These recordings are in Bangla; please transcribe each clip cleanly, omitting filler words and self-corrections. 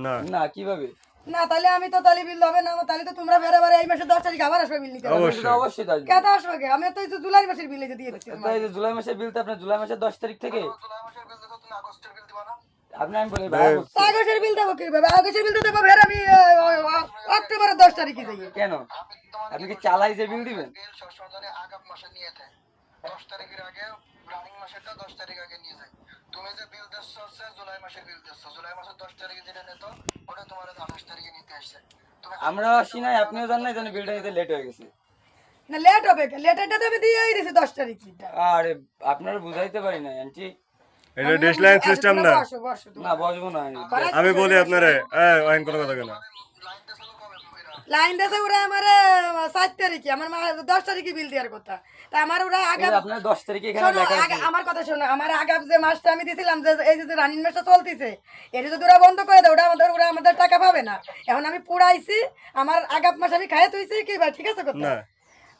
না না কিভাবে? না তাহলে আমি তো তাহলে বিল হবে না, তাহলে তো তোমরা বেড়ে এই মাসে 10 তারিখ আবার আসবে বিল নিতে। অবশ্যই। অবশ্যই আসবে। কত আসবে কে? আমি তো এই যে জুলাই মাসের বিল দিয়ে দিচ্ছি। তাই যে জুলাই মাসের বিল তো আপনার জুলাই মাসের 10 তারিখ থেকে আপনি আমি বলি ভাই বলছি। আগস্টের বিল দেবো কিভাবে? আগস্টের বিল তো দেবো ফের আমি অক্টোবরের 10 তারিখে যাই। কেন আপনি কি চালাই যে বিল দিবেন? বিল সবসময় জানি আগাম মাসে নিয়ে থাকে 10 তারিখের আগে রানিং মাসেরটা 10 তারিখ আগে নিয়ে যায়। তুমি যে বিল দিচ্ছ হচ্ছে জুলাই মাসের বিল দিচ্ছ, জুলাই মাসের 10 তারিখে যেটা নিত ওটা তোমার 28 তারিখে নিতে আসছে। তুমি আমরাও আসি নাই, আপনিও জান নাই, জানি বিলটা নিতে লেট হয়ে গেছে। না লেট হবে কে? লেটারটা তো আমি দিয়েই দিছি 10 তারিখটা। আরে আপনারা বুঝাইতে পারি না আন্টি। এটা ডেশলাইন সিস্টেম না। বসো বসো তুমি। না বসবো না আমি। আমি বলি আপনারে আইন কোনো কথা কেন লাইনটা চালু কবে এরা? লাইন দেশে ওরা আমার 7 তারিখে, আমার 10 তারিখে বিল দেওয়ার কথা। তা আমার ওরা আগে আপনার 10 তারিখে এখানে শোনো, লেখা আগে আছে। আমার কথা শোনো, আমার আগে যে মাসটা আমি দিছিলাম, যে এই যে রানিং মাসটা চলতেছে, এটা যদি ওরা বন্ধ করে দেয় ওরা আমাদের টাকা পাবে না। এখন আমি পুরাইছি, আমার আগাপ মাস আমি খাইয়ে তুইছি কি ভাই, ঠিক আছে কথা? না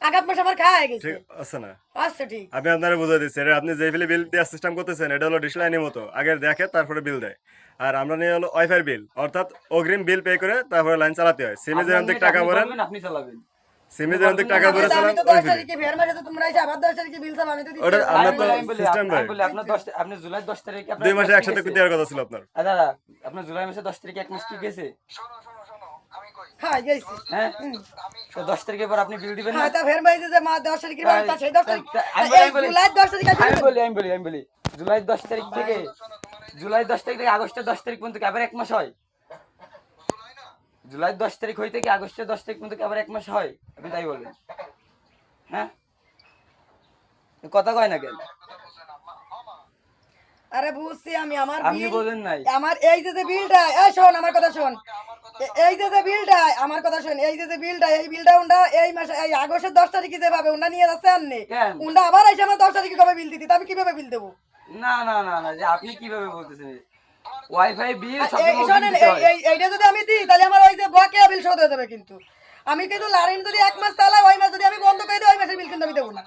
আগাপ মাস আমার খাওয়া গেছে। ঠিক আছে না। আচ্ছা ঠিক। আমি আপনারা বুঝাই দিচ্ছি, এটা আপনি যে ফিলে বিল দেওয়ার সিস্টেম করতেছেন এটা হলো ডিসলাইনের মতো, আগে দেখে তারপরে বিল দেয়। আর আমরা নিয়ে হলো ওয়াইফাই বিল, অর্থাৎ অগ্রিম বিল পে করে তারপরে লাইন চালাতে হয়। সিমে যেখান থেকে টাকা ভরেন, আপনি চালাবেন। সিমে যেখান থেকে টাকা ভরে আমি চালান তো ওই 10 ফিল। তারিখে ফের মাসে তো তোমরা এসে আবার 10 তারিখে বিল চাও, আমি তো দিচ্ছি। ওটা আমরা তো আমি বলি সিস্টেম ভাই, আপনার 10 আপনি জুলাই 10 তারিখে আপনার 2 মাসে একসাথে দেওয়ার কথা ছিল আপনার। দাদা আপনার জুলাই মাসে 10 তারিখে এক মাস কি গেছে? শোনো শোনো শোনো, আমি কই হ্যাঁ গেছি। হ্যাঁ আমি তো 10 তারিখের পর আপনি বিল দিবেন না? হ্যাঁ তা ফের মাসে যে মা 10 তারিখে বিল তা সেই 10 তারিখ আমি বলি জুলাই 10 তারিখে আমি বলি জুলাই 10 তারিখ থেকে জুলাই 10 তারিখ থেকে আগস্টের 10 তারিখ পর্যন্ত কি আবার এক মাস হয়? জুলাই না জুলাই 10 তারিখ হইতে কি আগস্টের 10 তারিখ পর্যন্ত কি আবার এক মাস হয়? আপনি তাই বলেন। হ্যাঁ কথা কয় না কেন? কথা বুঝে না মামা। আরে বুঝছি আমি, আমার আপনি বিল বলেন নাই। আমার এই যে বিলটা, এই শোন আমার কথা শোন, এই যে বিলটা আমার কথা শোন, এই যে বিলটা, এই বিলটা উন্ডা এই মাসে এই আগস্টের 10 তারিখে যেভাবে উন্ডা নিয়ে যাচ্ছে আননে, কেন? উন্ডা আবার এসে আমার 10 তারিখে কবে বিল দিতি, তা আমি কিভাবে বিল দেবো? না না না না যে আপনি কিভাবে বলতেছেন? ওয়াইফাই বিল সব এই শোনেন, এইটা যদি আমি দিই তাহলে আমার ওই যে বকেয়া বিল শোধ হয়ে যাবে, কিন্তু আমি কিন্তু লাইন যদি এক মাস চালাই, ওই মাস যদি আমি বন্ধ করে দিই, ওই মাসের বিল কিন্তু আমি দেবো না।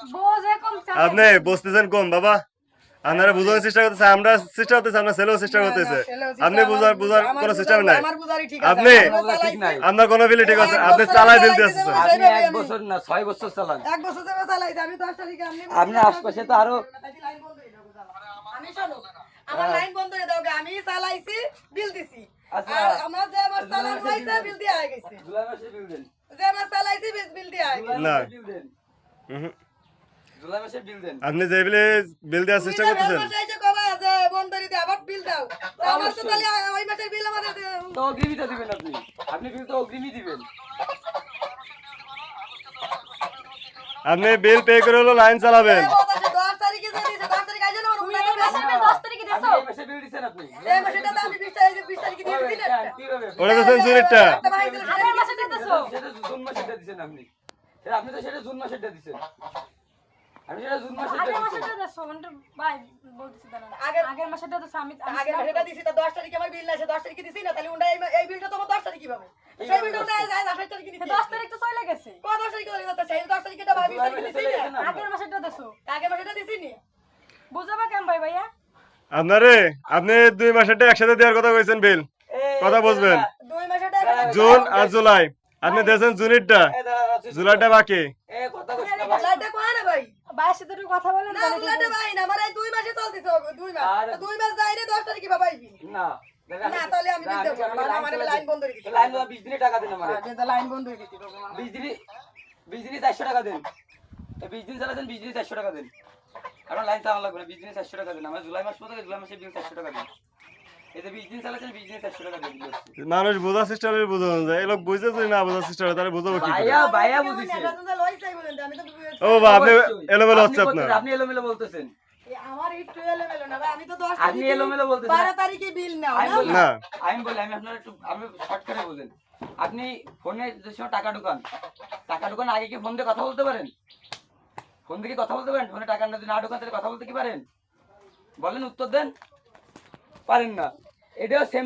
আপনি বুঝতেছেন কম বাবা, আপনারা বোঝার চেষ্টা করতেছে, আমরা চেষ্টা করতেছি, আমরা ছেলেও চেষ্টা করতেছে। আপনি বুঝার কোনো সিস্টেম নাই। আমার বুঝারই ঠিক আছে, আপনি আমরা ঠিক নাই। চালাইছি। আপনার কোনো বিলে ঠিক আছে, আপনি চালাই বিল দিয়েছেন। আপনি 1 বছর না 6 বছর চালান। 1 বছর ধরে চালাইছি আমি 10 তারিখে, আপনার আশপাশে তো আরো আমি শোনো, আমার লাইন বন্ধ করে দাও, আমি চালাইছি বিল দিছি। আচ্ছা। আর আমার যে মাস চালানো হয়েছে বিল দিয়ে হয়ে গেছে, জুলাই মাসে বিল দেন। যে মাস চালাইছি বিল দিয়ে হয়ে গেছে। না। বিল দেন। হুম। জুলাই মাসে বিল দেন। আপনি যে বিলে বিল দেওয়ার চেষ্টা তুমি যে করতেছেন, মাসে এসে কবে যে বন্ধ করে দিয়ে আবার বিল দাও, তা আমার তো তাহলে ওই মাসের বিল আমাদের তো অগ্রিমই তো দিবেন আপনি। আপনি বিল তো অগ্রিমই দিবেন। আপনি বিল পে করে হলো লাইন চালাবেন। 10 তারিখে যে দিছে, 10 তারিখে আইছে না, উনি তো বেশি আপনি 10 তারিখে দিছো। এই মাসে বিল দিছেন আপনি। এই মাসেটা তো আমি 20 তারিখে দিয়ে দিছি না। কিভাবে? ওটা তো সেঞ্চুরিটা। একটা ভাই ছিল, আগের মাসে দিতেছো। সেটা জুন মাসেটা দিছেন আপনি। আপনি তো সেটা জুন মাসেটা দিছেন। আপনি সেটা জুন মাসেটা আগের দিছেন। মাসেটা দেছো মানে ভাই বলতেছি দাঁড়ান। আগের মাসেটা দেছো আমি আগে মাসেটা দিছি, তা 10 তারিখে আমার বিল না, সে 10 তারিখে দিছি না, তাহলে উন্ডা এই বিলটা তো আমার 10 তারিখে পাবে। সেই বিলটা না যায় 28 তারিখে দিতে। 10 তারিখ তো চলে গেছে। কত 10 তারিখে চলে যাচ্ছে, সেই 10 তারিখেটা ভাই 20 তারিখে দিছি না। আগের মাসেটা দেছো। আগে মাসেটা দিছি নি। বুঝাবা কেন ভাই ভাইয়া? আপনি 2 মাসেরটা একসাথে দেওয়ার কথা কইছেন বিল, কথা বুঝবেন। 2 মাসেটা জুন আর জুলাই আপনি দিয়েছেন জুনিটটা, জুলাইটা বাকি। কথা কইছ না ভাই। লাইটটা কোয়া না ভাই। ভাইয়ের সাথে একটু কথা বলেন না তাহলে ঠিক লাইটটা হবে। ভাই না, আমার এই 2 মাসে চলতেছে, 2 মাস। আর- 2 মাস যাই রে 10 তারিখে পাবাই বিল। না। না তাহলে আমি বিল দেব না, আমার লাইন বন্ধ করে দিছি। লাইন 20 দিনে টাকা দেন আমারে। লাইন বন্ধ করে দিছি। 20 দিনে 400 টাকা দেন। এই 20 দিন চালাছেন 20 দিনে 400 টাকা দেন। আপনার লাইন চালানো লাগবে না, 20 দিনে 400 টাকা দেন। আমার জুলাই মাস পর্যন্ত জুলাই মাসে বিল 400 টাকা দেন। এই যে 20 দিন চালাছেন 20 দিনে 400 টাকা দেন। মানুষ বোঝার চেষ্টা করে বোঝানো যায়, এই লোক বুঝতে যদি না বোঝার চেষ্টা করে তাহলে বুঝাবো কি করে? ভাইয়া বুঝিছে। এটা তো লই চাই বলেন, আমি তো ও বা আপনি এলোমেলো হচ্ছে আপনার। আপনি এলোমেলো বলতেছেন। আমার একটু এলোমেলো না ভাই, আমি তো 10 আপনি এলোমেলো বলতেছেন। 12 তারিখে বিল নাও আমি না। বলি না। আমি আপনার একটু আমি শর্ট করে বলেন। আপনি ফোনে যে সময় টাকা ঢোকান আগে কি ফোন দিয়ে কথা বলতে পারেন? ফোন দিয়ে কি কথা বলতে পারেন? ফোনে টাকা না ঢোকান তাহলে কথা বলতে কি পারেন? বলেন, উত্তর দেন। পারেন না। এটাও সেম